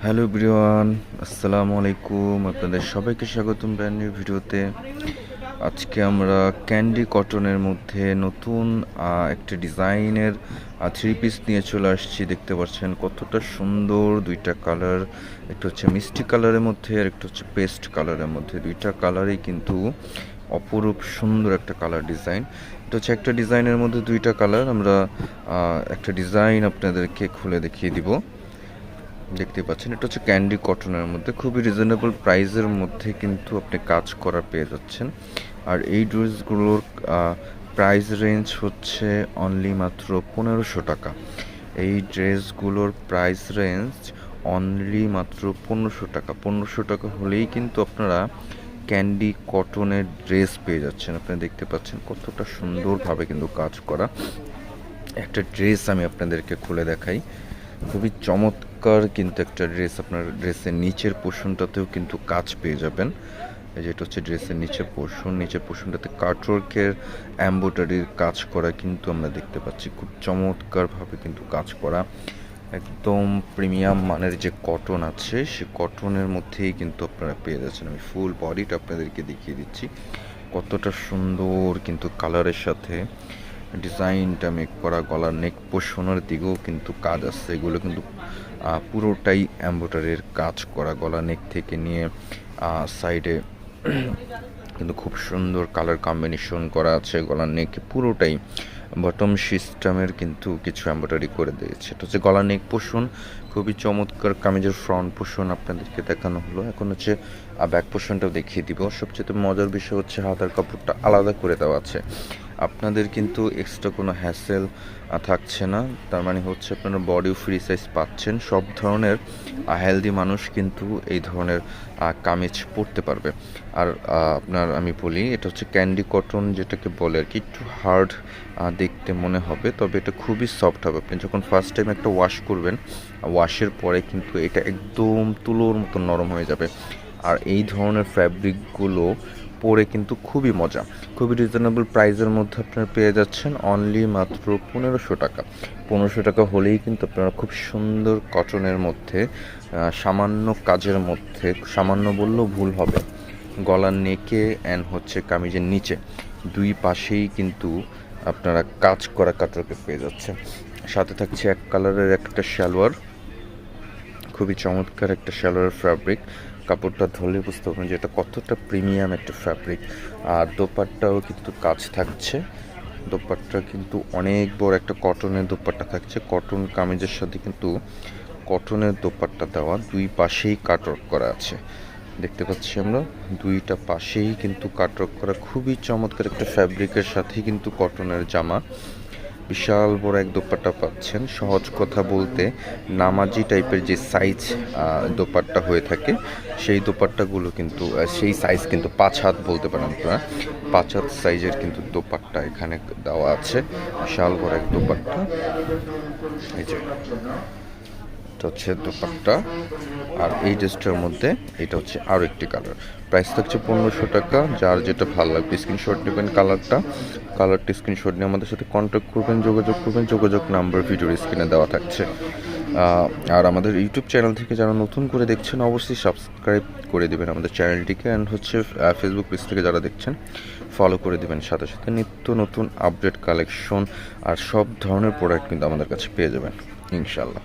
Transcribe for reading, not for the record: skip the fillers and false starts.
Hello everyone, আসসালামু আলাইকুম। আপনাদের সবাইকে স্বাগতম ব্র্যান্ড নিউ ভিডিওতে। আজকে আমরা ক্যান্ডি কটনের মধ্যে নতুন একটা ডিজাইনের থ্রি পিস নিয়ে চলে আসছি। দেখতে পাচ্ছেন কতটা সুন্দর দুইটা কালার, একটা হচ্ছে মিষ্টি কালারের মধ্যে আর একটা হচ্ছে পেস্ট কালারের মধ্যে। দুইটা কালারই কিন্তু অপরূপ সুন্দর একটা কালার ডিজাইন। এটা হচ্ছে একটা ডিজাইনের মধ্যে দুইটা কালার। আমরা একটা ডিজাইন আপনাদেরকে খুলে দেখিয়ে দিব। দেখতে পাচ্ছেন এটা হচ্ছে ক্যান্ডি কটনের মধ্যে, খুবই রিজনেবল প্রাইসের মধ্যে কিন্তু আপনি কাজ করা পেয়ে যাচ্ছেন। আর এই ড্রেসগুলোর প্রাইস রেঞ্জ হচ্ছে অনলি মাত্র 1500 টাকা। এই ড্রেসগুলোর প্রাইস রেঞ্জ অনলি মাত্র 1500 টাকা। 1500 টাকা হলেই কিন্তু আপনারা ক্যান্ডি কটনের ড্রেস পেয়ে যাচ্ছেন। আপনারা দেখতে পাচ্ছেন কতটা সুন্দরভাবে কিন্তু কাজ করা একটা ড্রেস। আমি আপনাদেরকে খুলে দেখাই, খুবই চমৎকার কিন্তু একটা ড্রেস। আপনার ড্রেসের নিচের পোর্শনটাতেও কিন্তু কাজ পেয়ে যাবেন। এই যে এটা হচ্ছে ড্রেসের নিচের পোর্শনটাতে কাটওয়ার্কের এমব্রয়ডারির কাজ করা কিন্তু আমরা দেখতে পাচ্ছি। খুব চমৎকারভাবে কিন্তু কাজ করা, একদম প্রিমিয়াম মানের যে কটন আছে সে কটনের মধ্যেই কিন্তু আপনারা পেয়ে যাচ্ছেন। আমি ফুল বডিটা আপনাদেরকে দেখিয়ে দিচ্ছি কতটা সুন্দর কিন্তু কালারের সাথে ডিজাইনটা মেক করা। গলার নেক পোর্শনের দিকেও কিন্তু কাজ আছে, এগুলো কিন্তু পুরোটাই এমব্রয়ডারির কাজ করা। গলা নেক থেকে নিয়ে সাইডে কিন্তু খুব সুন্দর কালার কম্বিনেশন করা আছে। গলার নেকে পুরোটাই বটম সিস্টেমের কিন্তু কিছু এমব্রয়ডারি করে দিয়েছে। এটা হচ্ছে গলা নেক পোর্শন, খুবই চমৎকার। কামিজের ফ্রন্ট পোর্শন আপনাদেরকে দেখানো হলো, এখন হচ্ছে ব্যাক পোর্শনটাও দেখিয়ে দিব। সবচেয়ে মজার বিষয় হচ্ছে হাতার কাপড়টা আলাদা করে দেওয়া আছে। আপনাদের কিন্তু এক্সট্রা কোনো হ্যাসেল থাকছে না। তার মানে হচ্ছে আপনারা বডিও ফ্রি সাইজ পাচ্ছেন। সব ধরনের হেলদি মানুষ কিন্তু এই ধরনের কামিজ পরতে পারবে। আর আপনার আমি বলি এটা হচ্ছে ক্যান্ডি কটন, যেটাকে বলে আর কি একটু হার্ড দেখতে মনে হবে, তবে এটা খুবই সফট হবে। আপনি যখন ফার্স্ট টাইম একটা ওয়াশ করবেন, ওয়াশের পরে কিন্তু এটা একদম তুলোর মতো নরম হয়ে যাবে। আর এই ধরনের ফ্যাব্রিকগুলো পরে কিন্তু খুবই মজা। খুবই রিজনেবল প্রাইসের মধ্যে আপনারা পেয়ে যাচ্ছেন অনলি মাত্র 1500 টাকা। 1500 টাকা হলেই কিন্তু আপনারা খুব সুন্দর কটনের মধ্যে সামান্য কাজের মধ্যে, সামান্য বললেও ভুল হবে, গলার নেকে অ্যান্ড হচ্ছে কামিজের নিচে দুই পাশেই কিন্তু আপনারা কাজ করা কাটরকে পেয়ে যাচ্ছেন। সাথে থাকছে এক কালারের একটা সালোয়ার, খুবই চমৎকার একটা সালোয়ার ফ্যাব্রিক। কাপড়টা ধরলে বুঝতে পারবেন যে এটা কতটা প্রিমিয়াম একটা ফ্যাব্রিক। আর দোপাট্টাও কিন্তু কাজ থাকছে। দোপাট্টা কিন্তু অনেক বড় একটা কটনের দোপাট্টা থাকছে। কটন কামিজের সাথে কিন্তু কটনের দোপাট্টা দেওয়া, দুই পাশেই কাটওয়ার্ক করা আছে। দেখতে পাচ্ছি আমরা দুইটা পাশেই কিন্তু কাটওয়ার্ক করা, খুবই চমৎকার একটা ফ্যাব্রিকের সাথেই কিন্তু কটনের জামা। বিশাল বড় এক দোপাট্টা পাচ্ছেন। সহজ কথা বলতে নামাজি টাইপের যে সাইজ দোপাট্টা হয়ে থাকে সেই দোপাট্টাগুলো কিন্তু সেই সাইজ কিন্তু 5 হাত বলতে পারেন আপনারা। 5 হাত সাইজের কিন্তু দোপাট্টা এখানে দেওয়া আছে। বিশাল বড় এক দোপাট্টা। এই যে এটা হচ্ছে দোপাট্টা। আর এই ড্রেসটার মধ্যে এটা হচ্ছে আরও একটি কালার। প্রাইস থাকছে 1500 টাকা। যার যেটা ভালো লাগবে স্ক্রিনশট নেবেন। কালারটি স্ক্রিনশট নিয়ে আমাদের সাথে কন্ট্যাক্ট করবেন, যোগাযোগ করবেন। যোগাযোগ নাম্বার ভিডিওর স্ক্রিনে দেওয়া থাকছে। আর আমাদের ইউটিউব চ্যানেল থেকে যারা নতুন করে দেখছেন অবশ্যই সাবস্ক্রাইব করে দেবেন আমাদের চ্যানেলটিকে। অ্যান্ড হচ্ছে ফেসবুক পেজ থেকে যারা দেখছেন ফলো করে দেবেন। সাথে সাথে নিত্য নতুন আপডেট কালেকশন আর সব ধরনের প্রোডাক্ট কিন্তু আমাদের কাছে পেয়ে যাবেন ইনশাল্লাহ।